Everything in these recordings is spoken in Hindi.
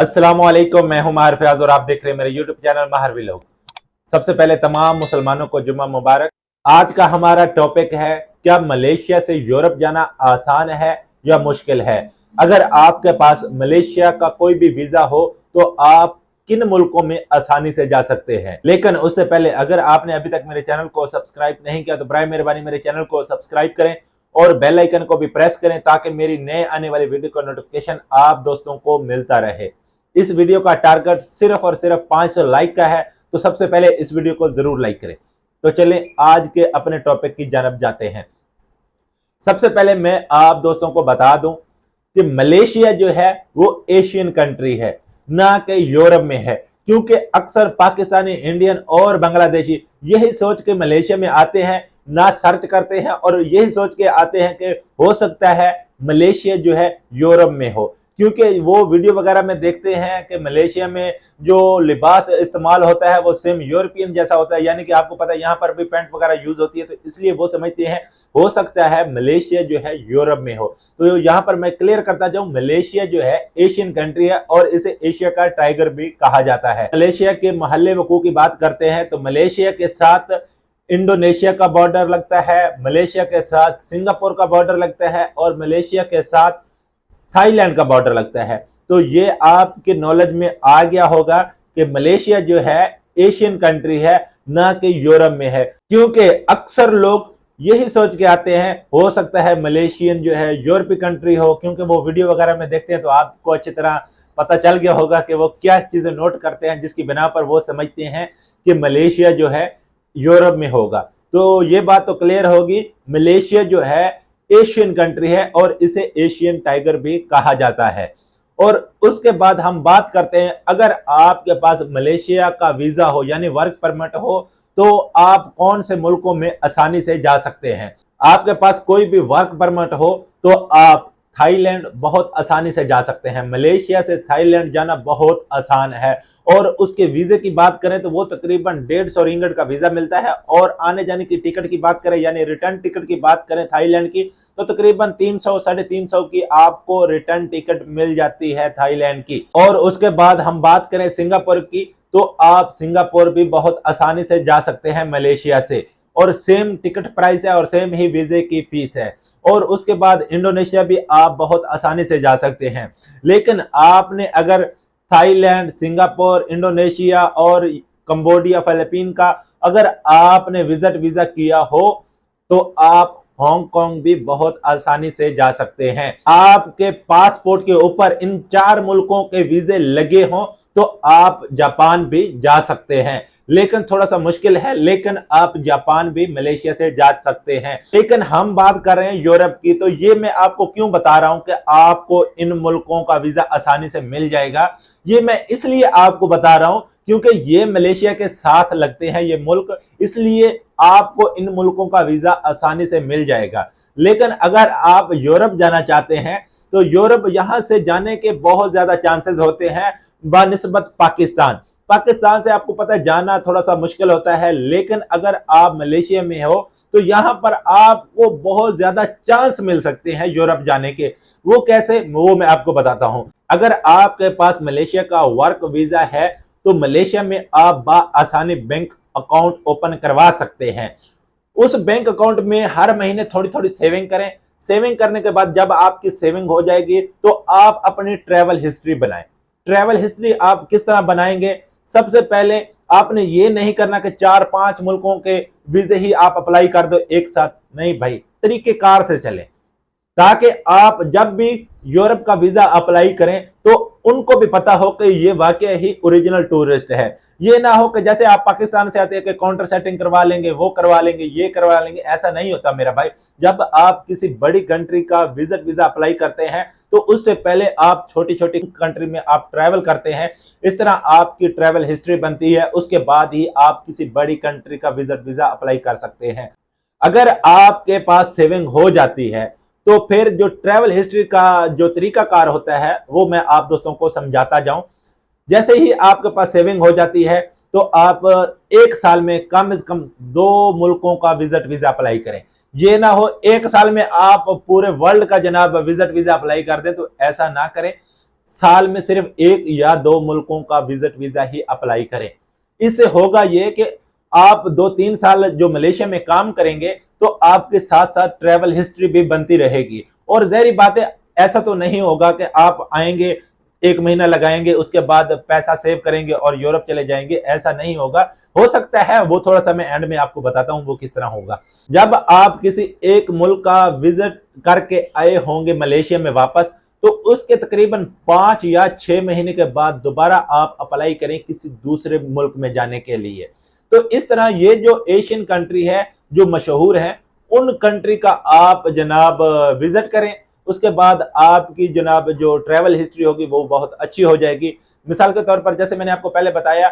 अस्सलामुअलैकुम, मैं हूं माहिर फयाज और आप देख रहे हैं मेरे यूट्यूब चैनल माहिर व्लॉग। सबसे पहले तमाम मुसलमानों को जुम्मा मुबारक। आज का हमारा टॉपिक है, क्या मलेशिया से यूरोप जाना आसान है या मुश्किल है। अगर आपके पास मलेशिया का कोई भी वीजा हो तो आप किन मुल्कों में आसानी से जा सकते हैं। लेकिन उससे पहले अगर आपने अभी तक मेरे चैनल को सब्सक्राइब नहीं किया तो बराए मेहरबानी मेरे चैनल को सब्सक्राइब करें और बेल आइकन को भी प्रेस करें ताकि मेरी नए आने वाली वीडियो का नोटिफिकेशन आप दोस्तों को मिलता रहे। इस वीडियो का टारगेट सिर्फ और सिर्फ 500 लाइक का है, तो सबसे पहले इस वीडियो को जरूर लाइक करें। तो चलें आज के अपने टॉपिक की जानब जाते हैं। सबसे पहले मैं आप दोस्तों को बता दूं कि मलेशिया जो है वो एशियन कंट्री है, ना कि यूरोप में है। क्योंकि अक्सर पाकिस्तानी, इंडियन और बांग्लादेशी यही सोच के मलेशिया में आते हैं, ना सर्च करते हैं और यही सोच के आते हैं कि हो सकता है मलेशिया जो है यूरोप में हो। क्योंकि वो वीडियो वगैरह में देखते हैं कि मलेशिया में जो लिबास इस्तेमाल होता है वो सेम यूरोपियन जैसा होता है, यानी कि आपको पता है यहाँ पर भी पैंट वगैरह यूज होती है, तो इसलिए वो समझते हैं हो सकता है मलेशिया जो है यूरोप में हो। तो यहाँ पर मैं क्लियर करता जाऊं, मलेशिया जो है एशियन कंट्री है और इसे एशिया का टाइगर भी कहा जाता है। मलेशिया के महल्ले वकूअ की बात करते हैं तो मलेशिया के साथ इंडोनेशिया का बॉर्डर लगता है, मलेशिया के साथ सिंगापुर का बॉर्डर लगता है और मलेशिया के साथ थाईलैंड का बॉर्डर लगता है। तो ये आपके नॉलेज में आ गया होगा कि मलेशिया जो है एशियन कंट्री है, ना कि यूरोप में है। क्योंकि अक्सर लोग यही सोच के आते हैं हो सकता है मलेशियन जो है यूरोपीय कंट्री हो, क्योंकि वो वीडियो वगैरह में देखते हैं तो आपको अच्छी तरह पता चल गया होगा कि वो क्या चीजें नोट करते हैं जिसकी बिना पर वो समझते हैं कि मलेशिया जो है यूरोप में होगा। तो ये बात तो क्लियर होगी, मलेशिया जो है एशियन कंट्री है और इसे एशियन टाइगर भी कहा जाता है। और उसके बाद हम बात करते हैं, अगर आपके पास मलेशिया का वीजा हो यानी वर्क परमिट हो तो आप कौन से मुल्कों में आसानी से जा सकते हैं। आपके पास कोई भी वर्क परमिट हो तो आप थाईलैंड बहुत आसानी से जा सकते हैं। मलेशिया से थाईलैंड जाना बहुत आसान है और उसके वीजे की बात करें तो वो तकरीबन 150 रिंगट का वीजा मिलता है और आने जाने की टिकट की बात करें यानी रिटर्न टिकट की बात करें थाईलैंड की तो तकरीबन 300 350 की आपको रिटर्न टिकट मिल जाती है थाईलैंड की। और उसके बाद हम बात करें सिंगापुर की तो आप सिंगापुर भी बहुत आसानी से जा सकते हैं मलेशिया से और सेम टिकट प्राइस है और सेम ही वीजे की फीस है। और उसके बाद इंडोनेशिया भी आप बहुत आसानी से जा सकते हैं। लेकिन आपने अगर थाईलैंड, सिंगापुर, इंडोनेशिया और कंबोडिया, फिलीपीन का अगर आपने विजिट वीजा किया हो तो आप हांगकांग भी बहुत आसानी से जा सकते हैं। आपके पासपोर्ट के ऊपर इन 4 मुल्कों के वीजे लगे हों तो आप जापान भी जा सकते हैं। लेकिन थोड़ा सा मुश्किल है, लेकिन आप जापान भी मलेशिया से जा सकते हैं। लेकिन हम बात कर रहे हैं यूरोप की, तो ये मैं आपको क्यों बता रहा हूं कि आपको इन मुल्कों का वीजा आसानी से मिल जाएगा। ये मैं इसलिए आपको बता रहा हूं क्योंकि ये मलेशिया के साथ लगते हैं ये मुल्क, इसलिए आपको इन मुल्कों का वीजा आसानी से मिल जाएगा। लेकिन अगर आप यूरोप जाना चाहते हैं तो यूरोप यहां से जाने के बहुत ज्यादा चांसेस होते हैं बनिस्बत पाकिस्तान। पाकिस्तान से आपको पता है जाना थोड़ा सा मुश्किल होता है, लेकिन अगर आप मलेशिया में हो तो यहां पर आपको बहुत ज्यादा चांस मिल सकते हैं यूरोप जाने के। वो कैसे, वो मैं आपको बताता हूं। अगर आपके पास मलेशिया का वर्क वीजा है तो मलेशिया में आप आसानी बैंक अकाउंट ओपन करवा सकते हैं। उस बैंक अकाउंट में हर महीने थोड़ी थोड़ी सेविंग करें। सेविंग करने के बाद जब आपकी सेविंग हो जाएगी तो आप अपनी ट्रैवल हिस्ट्री बनाएं। ट्रैवल हिस्ट्री आप किस तरह बनाएंगे, सबसे पहले आपने ये नहीं करना कि 4-5 मुल्कों के वीजे ही आप अप्लाई कर दो एक साथ, नहीं भाई, तरीकेकार से चले ताकि आप जब भी यूरोप का वीजा अप्लाई करें तो उनको भी पता हो कि ये वाकई ही ओरिजिनल टूरिस्ट है। ये ना हो कि जैसे आप पाकिस्तान से आते हैं कि काउंटर सेटिंग करवा लेंगे, वो करवा लेंगे, ये करवा लेंगे, ऐसा नहीं होता मेरा भाई। जब आप किसी बड़ी कंट्री का विजिट वीजा अप्लाई करते हैं तो उससे पहले आप छोटी छोटी कंट्री में आप ट्रैवल करते हैं, इस तरह आपकी ट्रैवल हिस्ट्री बनती है, उसके बाद ही आप किसी बड़ी कंट्री का विजिट वीजा अप्लाई कर सकते हैं। अगर आपके पास सेविंग हो जाती है तो फिर जो ट्रैवल हिस्ट्री का जो तरीकाकार होता है वो मैं आप दोस्तों को समझाता जाऊं। जैसे ही आपके पास सेविंग हो जाती है तो आप एक साल में कम से कम 2 मुल्कों का विजिट वीजा अप्लाई करें। ये ना हो एक साल में आप पूरे वर्ल्ड का जनाब विजिट वीजा अप्लाई कर दें, तो ऐसा ना करें। साल में सिर्फ 1 या 2 मुल्कों का विजिट वीजा ही अप्लाई करें। इससे होगा ये कि आप 2-3 साल जो मलेशिया में काम करेंगे तो आपके साथ साथ ट्रैवल हिस्ट्री भी बनती रहेगी। और ज़ाहिर बात है, ऐसा तो नहीं होगा कि आप आएंगे 1 महीना लगाएंगे उसके बाद पैसा सेव करेंगे और यूरोप चले जाएंगे, ऐसा नहीं होगा। हो सकता है, वो थोड़ा सा मैं एंड में आपको बताता हूं वो किस तरह होगा। जब आप किसी एक मुल्क का विजिट करके आए होंगे मलेशिया में वापस, तो उसके तकरीबन 5 या 6 महीने के बाद दोबारा आप अप्लाई करें किसी दूसरे मुल्क में जाने के लिए। तो इस तरह ये जो एशियन कंट्री है जो मशहूर है, उन कंट्री का आप जनाब विजिट करें। उसके बाद आपकी जनाब जो ट्रैवल हिस्ट्री होगी वो बहुत अच्छी हो जाएगी। मिसाल के तौर पर जैसे मैंने आपको पहले बताया,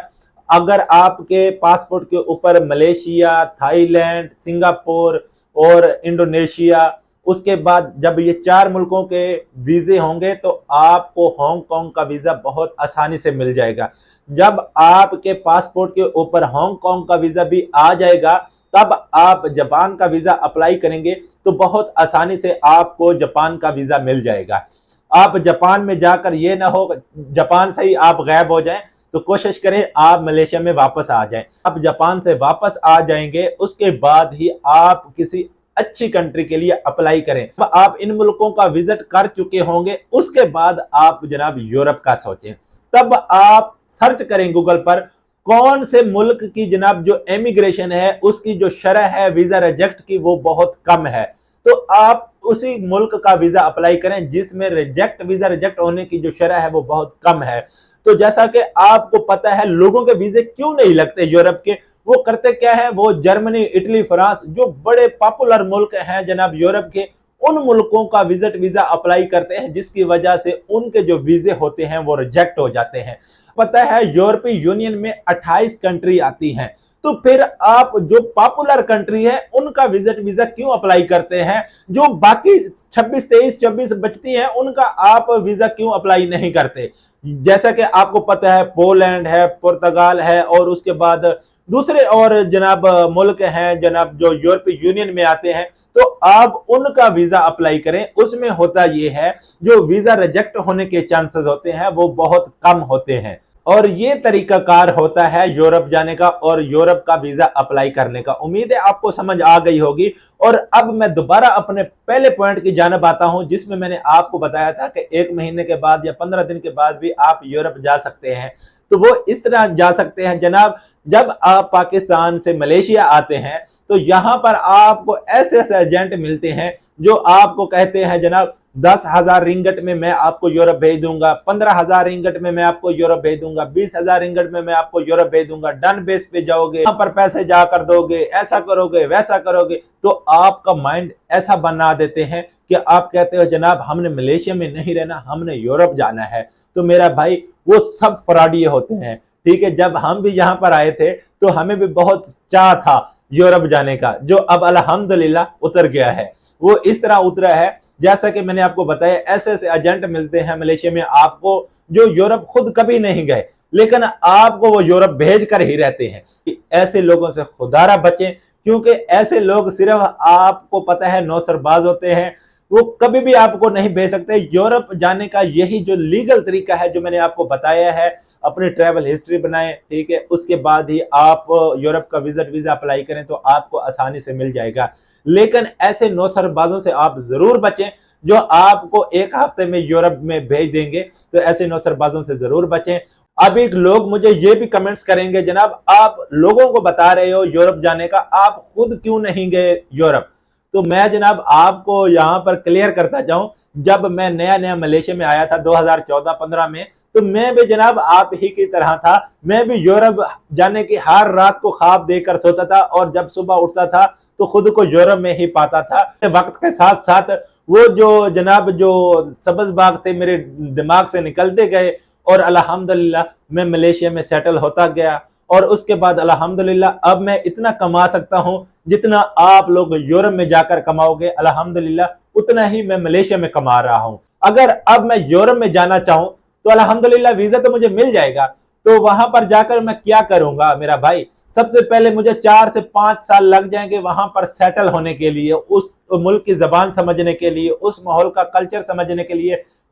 अगर आपके पासपोर्ट के ऊपर मलेशिया, थाईलैंड, सिंगापुर और इंडोनेशिया, उसके बाद जब ये 4 मुल्कों के वीजे होंगे तो आपको हांगकांग का वीजा बहुत आसानी से मिल जाएगा। जब आपके पासपोर्ट के ऊपर हांगकांग का वीजा भी आ जाएगा, तब आप जापान का वीजा अप्लाई करेंगे तो बहुत आसानी से आपको जापान का वीजा मिल जाएगा। आप जापान में जाकर ये ना हो जापान से ही आप गायब हो जाएं, तो कोशिश करें आप मलेशिया में वापस आ जाएं। आप जापान से वापस आ जाएंगे, उसके बाद ही आप किसी अच्छी कंट्री के लिए अप्लाई करें। आप इन मुल्कों का विजिट कर चुके होंगे, उसके बाद आप जनाब यूरोप का सोचें। तब आप सर्च करें गूगल पर कौन से मुल्क की जनाब जो इमिग्रेशन है उसकी जो शरह है वीजा रिजेक्ट की वो बहुत कम है, तो आप उसी मुल्क का वीजा अप्लाई करें जिसमें वीजा रिजेक्ट होने की जो शरह है वो बहुत कम है। तो जैसा कि आपको पता है लोगों के वीजे क्यों नहीं लगते यूरोप के, वो करते क्या है, वो जर्मनी, इटली, फ्रांस जो बड़े पॉपुलर मुल्क हैं जनाब यूरोप के, उन मुल्कों का विजिट वीजा अप्लाई करते हैं, जिसकी वजह से उनके जो वीजे होते हैं वो रिजेक्ट हो जाते हैं। पता है यूरोपीय यूनियन में 28 कंट्री आती हैं, तो फिर आप जो पॉपुलर कंट्री है उनका विजिट वीजा क्यों अप्लाई करते हैं, जो बाकी 26, 23, 24 बचती हैं उनका आप वीजा क्यों अप्लाई नहीं करते। जैसा कि आपको पता है पोलैंड है, पुर्तगाल है और उसके बाद दूसरे और जनाब मुल्क हैं जनाब जो यूरोपीय यूनियन में आते हैं, तो आप उनका वीजा अप्लाई करें। उसमें होता यह है जो वीजा रिजेक्ट होने के चांसेस होते हैं वो बहुत कम होते हैं। और ये तरीकाकार होता है यूरोप जाने का और यूरोप का वीजा अप्लाई करने का। उम्मीद है आपको समझ आ गई होगी। और अब मैं दोबारा अपने पहले पॉइंट की जानिब आता हूं जिसमें मैंने आपको बताया था कि 1 महीने के बाद या 15 दिन के बाद भी आप यूरोप जा सकते हैं। तो वो इस तरह जा सकते हैं जनाब, जब आप पाकिस्तान से मलेशिया आते हैं तो यहां पर आपको ऐसे ऐसे एजेंट मिलते हैं जो आपको कहते हैं जनाब 10,000 रिंगट में मैं आपको यूरोप भेज दूंगा, 15,000 रिंगट में मैं आपको यूरोप भेज दूंगा, 20,000 रिंगट में मैं आपको यूरोप भेज दूंगा, डन बेस पे जाओगे, वहां पर पैसे जाकर दोगे, ऐसा करोगे वैसा करोगे। तो आपका माइंड ऐसा बना देते हैं कि आप कहते हो जनाब हमने मलेशिया में नहीं रहना, हमने यूरोप जाना है। तो मेरा भाई वो सब फ्रॉडी होते हैं, ठीक है। जब हम भी यहाँ पर आए थे तो हमें भी बहुत चाह था यूरोप जाने का, जो अब अल्हम्दुलिल्लाह उतर गया है। वो इस तरह उतरा है जैसा कि मैंने आपको बताया, ऐसे ऐसे एजेंट मिलते हैं मलेशिया में आपको जो यूरोप खुद कभी नहीं गए लेकिन आपको वो यूरोप भेज कर ही रहते हैं। ऐसे लोगों से खुदारा बचें, क्योंकि ऐसे लोग सिर्फ आपको पता है नौसरबाज होते हैं, वो कभी भी आपको नहीं भेज सकते। यूरोप जाने का यही जो लीगल तरीका है जो मैंने आपको बताया है, अपनी ट्रैवल हिस्ट्री बनाएं, ठीक है, उसके बाद ही आप यूरोप का विजिट वीजा अप्लाई करें तो आपको आसानी से मिल जाएगा। लेकिन ऐसे नौसरबाजों से आप जरूर बचें जो आपको 1 हफ्ते में यूरोप में भेज देंगे, तो ऐसे नौसरबाजों से जरूर बचें। अभी लोग मुझे ये भी कमेंट्स करेंगे जनाब आप लोगों को बता रहे हो यूरोप जाने का, आप खुद क्यों नहीं गए यूरोप। तो मैं जनाब आपको यहां पर क्लियर करता जाऊं, जब मैं नया नया मलेशिया में आया था 2014-15 में, तो मैं भी जनाब आप ही की तरह था। मैं भी यूरोप जाने की हर रात को ख्वाब देकर सोता था और जब सुबह उठता था तो खुद को यूरोप में ही पाता था। वक्त के साथ साथ वो जो जनाब जो सब्ज बाग थे मेरे दिमाग से निकलते गए और अल्हम्दुलिल्लाह मैं मलेशिया में सेटल होता गया। और उसके बाद अल्हम्दुलिल्लाह अब मैं इतना कमा सकता हूं जितना आप लोग यूरोप में जाकर कमाओगे, अल्हम्दुलिल्लाह उतना ही मैं मलेशिया में कमा रहा हूं। अगर अब मैं यूरोप में जाना चाहूं तो अल्हम्दुलिल्लाह वीजा तो मुझे मिल जाएगा, तो वहां पर जाकर मैं क्या करूंगा मेरा भाई। सबसे पहले मुझे 4 से 5 साल लग जाएंगे वहां पर सेटल होने के लिए, उस मुल्क की जबान समझने के लिए, उस माहौल का कल्चर समझने के लिए,